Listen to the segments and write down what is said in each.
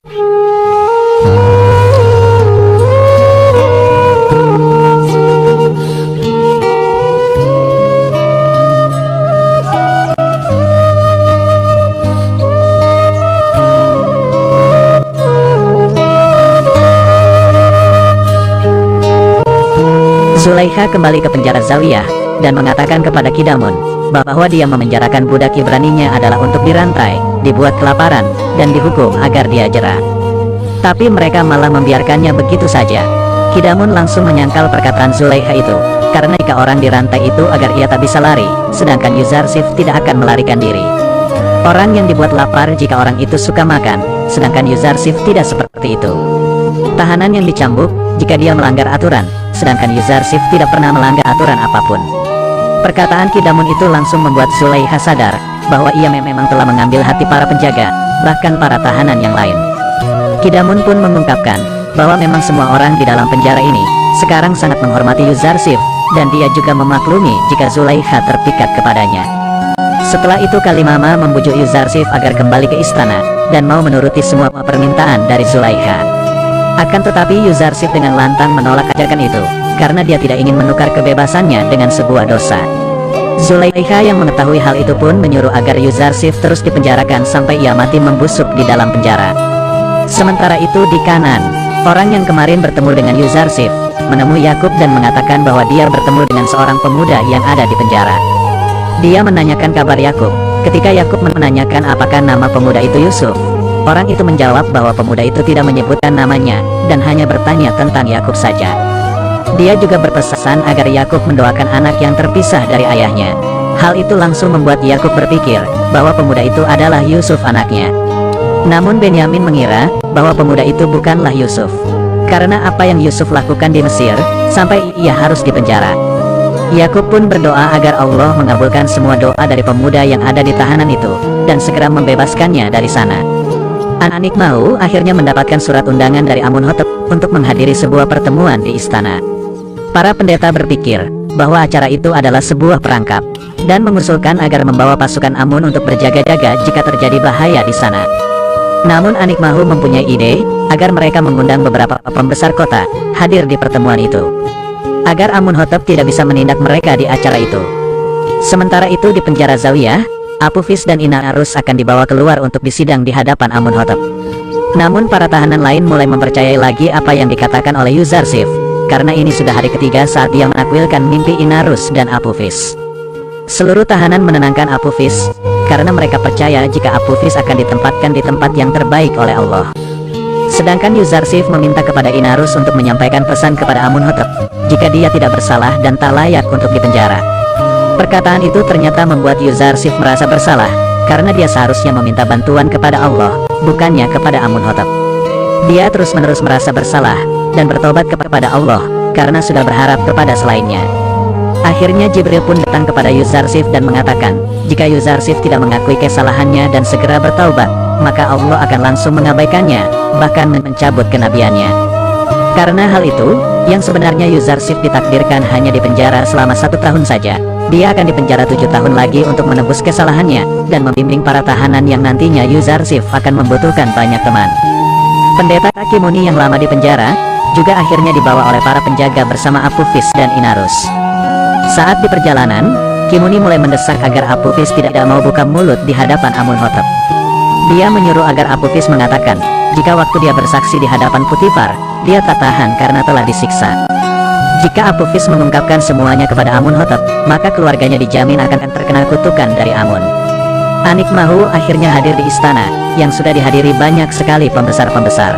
Zulaikha kembali ke penjara Zawiyah dan mengatakan kepada Kidamun bahwa dia memenjarakan budak Ibraninya adalah untuk dirantai, dibuat kelaparan, dan dihukum agar dia jera. Tapi mereka malah membiarkannya begitu saja. Kidamun langsung menyangkal perkataan Zulaikha itu, karena jika orang dirantai itu agar ia tak bisa lari, sedangkan Yuzarsif tidak akan melarikan diri. Orang yang dibuat lapar jika orang itu suka makan, sedangkan Yuzarsif tidak seperti itu. Tahanan yang dicambuk jika dia melanggar aturan, sedangkan Yuzarsif tidak pernah melanggar aturan apapun. Perkataan Kidamun itu langsung membuat Zulaikha sadar bahwa ia memang telah mengambil hati para penjaga, bahkan para tahanan yang lain. Kidamun pun mengungkapkan bahwa memang semua orang di dalam penjara ini sekarang sangat menghormati Yuzarsif, dan dia juga memaklumi jika Zulaikha terpikat kepadanya. Setelah itu Kalimama membujuk Yuzarsif agar kembali ke istana dan mau menuruti semua permintaan dari Zulaikha. Akan tetapi Yuzarsif dengan lantang menolak ajakan itu, karena dia tidak ingin menukar kebebasannya dengan sebuah dosa. Zulaikha yang mengetahui hal itu pun menyuruh agar Yuzarsif terus dipenjarakan sampai ia mati membusuk di dalam penjara. Sementara itu di kanan, orang yang kemarin bertemu dengan Yuzarsif menemui Yakub dan mengatakan bahwa dia bertemu dengan seorang pemuda yang ada di penjara. Dia menanyakan kabar Yakub. Ketika Yakub menanyakan apakah nama pemuda itu Yusuf, orang itu menjawab bahwa pemuda itu tidak menyebutkan namanya dan hanya bertanya tentang Yakub saja. Dia juga berpesan agar Yakub mendoakan anak yang terpisah dari ayahnya. Hal itu langsung membuat Yakub berpikir bahwa pemuda itu adalah Yusuf anaknya. Namun Benyamin mengira bahwa pemuda itu bukanlah Yusuf, karena apa yang Yusuf lakukan di Mesir sampai ia harus dipenjara. Yakub pun berdoa agar Allah mengabulkan semua doa dari pemuda yang ada di tahanan itu dan segera membebaskannya dari sana. Anikmahu akhirnya mendapatkan surat undangan dari Amunhotep untuk menghadiri sebuah pertemuan di istana. Para pendeta berpikir bahwa acara itu adalah sebuah perangkap dan mengusulkan agar membawa pasukan Amun untuk berjaga-jaga jika terjadi bahaya di sana. Namun Anikmahu mempunyai ide agar mereka mengundang beberapa pembesar kota hadir di pertemuan itu, agar Amunhotep tidak bisa menindak mereka di acara itu. Sementara itu di penjara Zawiyah, Apophis dan Inarus akan dibawa keluar untuk disidang di hadapan Amunhotep. Namun para tahanan lain mulai mempercayai lagi apa yang dikatakan oleh Yuzarsif, karena ini sudah hari ketiga saat dia menakwilkan mimpi Inarus dan Apophis. Seluruh tahanan menenangkan Apophis, karena mereka percaya jika Apophis akan ditempatkan di tempat yang terbaik oleh Allah. Sedangkan Yuzarsif meminta kepada Inarus untuk menyampaikan pesan kepada Amunhotep jika dia tidak bersalah dan tak layak untuk dipenjara. Perkataan itu ternyata membuat Yuzarsif merasa bersalah, karena dia seharusnya meminta bantuan kepada Allah, bukannya kepada Amunhotep. Dia terus-menerus merasa bersalah, dan bertobat kepada Allah, karena sudah berharap kepada selainnya. Akhirnya Jibril pun datang kepada Yuzarsif dan mengatakan, jika Yuzarsif tidak mengakui kesalahannya dan segera bertaubat, maka Allah akan langsung mengabaikannya, bahkan mencabut kenabiannya. Karena hal itu, yang sebenarnya Yuzarsif ditakdirkan hanya dipenjara selama 1 tahun saja. Dia akan dipenjara 7 tahun lagi untuk menebus kesalahannya, dan membimbing para tahanan yang nantinya Yuzarsif akan membutuhkan banyak teman. Pendeta Kimuni yang lama di penjara, juga akhirnya dibawa oleh para penjaga bersama Apophis dan Inarus. Saat di perjalanan, Kimuni mulai mendesak agar Apophis tidak mau buka mulut di hadapan Amunhotep. Dia menyuruh agar Apophis mengatakan, jika waktu dia bersaksi di hadapan Putifar, dia tak tahan karena telah disiksa. Jika Apophis mengungkapkan semuanya kepada Amunhotep, maka keluarganya dijamin akan terkena kutukan dari Amun. Anikmahu akhirnya hadir di istana, yang sudah dihadiri banyak sekali pembesar-pembesar.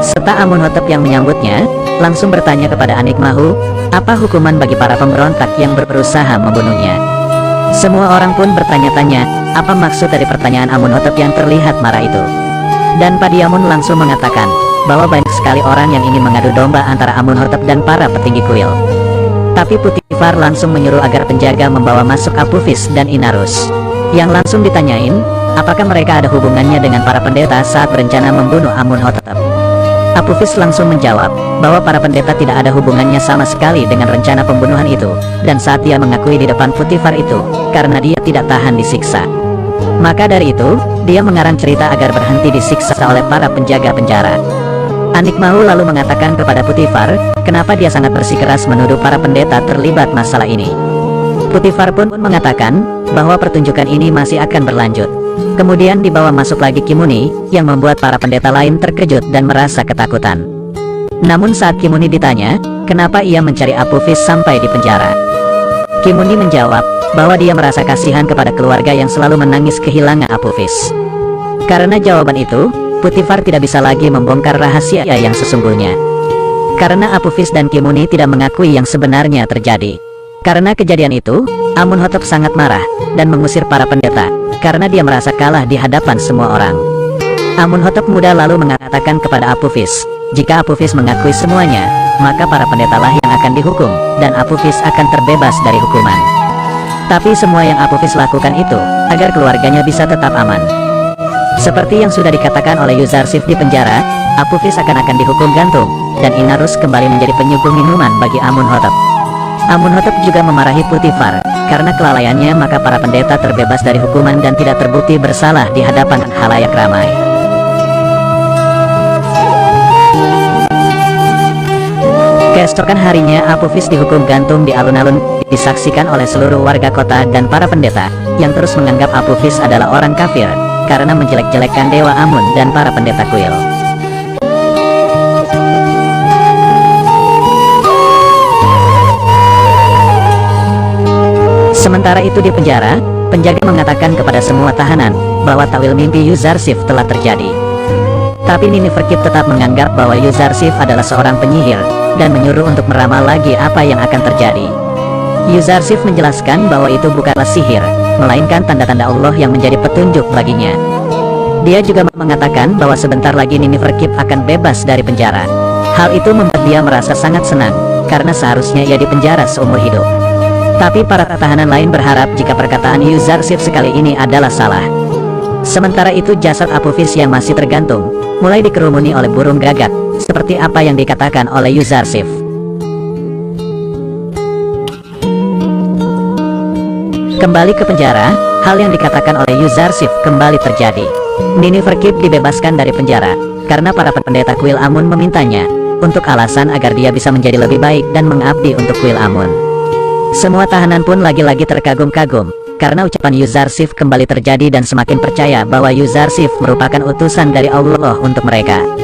Serta Amunhotep yang menyambutnya, langsung bertanya kepada Anikmahu, apa hukuman bagi para pemberontak yang berusaha membunuhnya. Semua orang pun bertanya-tanya, apa maksud dari pertanyaan Amunhotep yang terlihat marah itu. Dan Padiamun langsung mengatakan, bahwa banyak sekali orang yang ingin mengadu domba antara Amunhotep dan para petinggi kuil. Tapi Putifar langsung menyuruh agar penjaga membawa masuk Apophis dan Inarus, yang langsung ditanyain, apakah mereka ada hubungannya dengan para pendeta saat berencana membunuh Amunhotep. Apophis langsung menjawab, bahwa para pendeta tidak ada hubungannya sama sekali dengan rencana pembunuhan itu, dan saat dia mengakui di depan Putifar itu, karena dia tidak tahan disiksa. Maka dari itu, dia mengarang cerita agar berhenti disiksa oleh para penjaga penjara. Anikmahu lalu mengatakan kepada Putifar, kenapa dia sangat bersikeras menuduh para pendeta terlibat masalah ini. Putifar pun mengatakan bahwa pertunjukan ini masih akan berlanjut. Kemudian dibawa masuk lagi Kimuni, yang membuat para pendeta lain terkejut dan merasa ketakutan. Namun saat Kimuni ditanya, kenapa ia mencari Apophis sampai di penjara, Kimuni menjawab bahwa dia merasa kasihan kepada keluarga yang selalu menangis kehilangan Apophis. Karena jawaban itu, Putifar tidak bisa lagi membongkar rahasia yang sesungguhnya. Karena Apophis dan Kimuni tidak mengakui yang sebenarnya terjadi. Karena kejadian itu, Amunhotep sangat marah dan mengusir para pendeta karena dia merasa kalah di hadapan semua orang. Amunhotep muda lalu mengatakan kepada Apophis, jika Apophis mengakui semuanya, maka para pendetalah yang akan dihukum dan Apophis akan terbebas dari hukuman. Tapi semua yang Apophis lakukan itu agar keluarganya bisa tetap aman. Seperti yang sudah dikatakan oleh Yuzarsif di penjara, Apophis akan dihukum gantung dan Inarus kembali menjadi penyuguh minuman bagi Amunhotep. Amunhotep juga memarahi Putifar karena kelalaiannya, maka para pendeta terbebas dari hukuman dan tidak terbukti bersalah di hadapan khalayak ramai. Keesokan harinya Apophis dihukum gantung di alun-alun, disaksikan oleh seluruh warga kota dan para pendeta yang terus menganggap Apophis adalah orang kafir karena menjelek-jelekkan Dewa Amun dan para pendeta kuil. Sementara itu di penjara, penjaga mengatakan kepada semua tahanan bahwa takwil mimpi Yuzarsif telah terjadi. Tapi Nineferkip tetap menganggap bahwa Yuzarsif adalah seorang penyihir dan menyuruh untuk meramal lagi apa yang akan terjadi. Yuzarsif menjelaskan bahwa itu bukanlah sihir, melainkan tanda-tanda Allah yang menjadi petunjuk baginya. Dia juga mengatakan bahwa sebentar lagi Nineferkip akan bebas dari penjara. Hal itu membuat dia merasa sangat senang, karena seharusnya ia dipenjara seumur hidup. Tapi para tahanan lain berharap jika perkataan Yuzarsif sekali ini adalah salah. Sementara itu jasad Apophis yang masih tergantung mulai dikerumuni oleh burung gagak, seperti apa yang dikatakan oleh Yuzarsif. Kembali ke penjara, hal yang dikatakan oleh Yuzarsif kembali terjadi. Nineferkip dibebaskan dari penjara karena para pendeta kuil Amun memintanya, untuk alasan agar dia bisa menjadi lebih baik dan mengabdi untuk kuil Amun. Semua tahanan pun lagi-lagi terkagum-kagum karena ucapan Yuzarsif kembali terjadi dan semakin percaya bahwa Yuzarsif merupakan utusan dari Allah untuk mereka.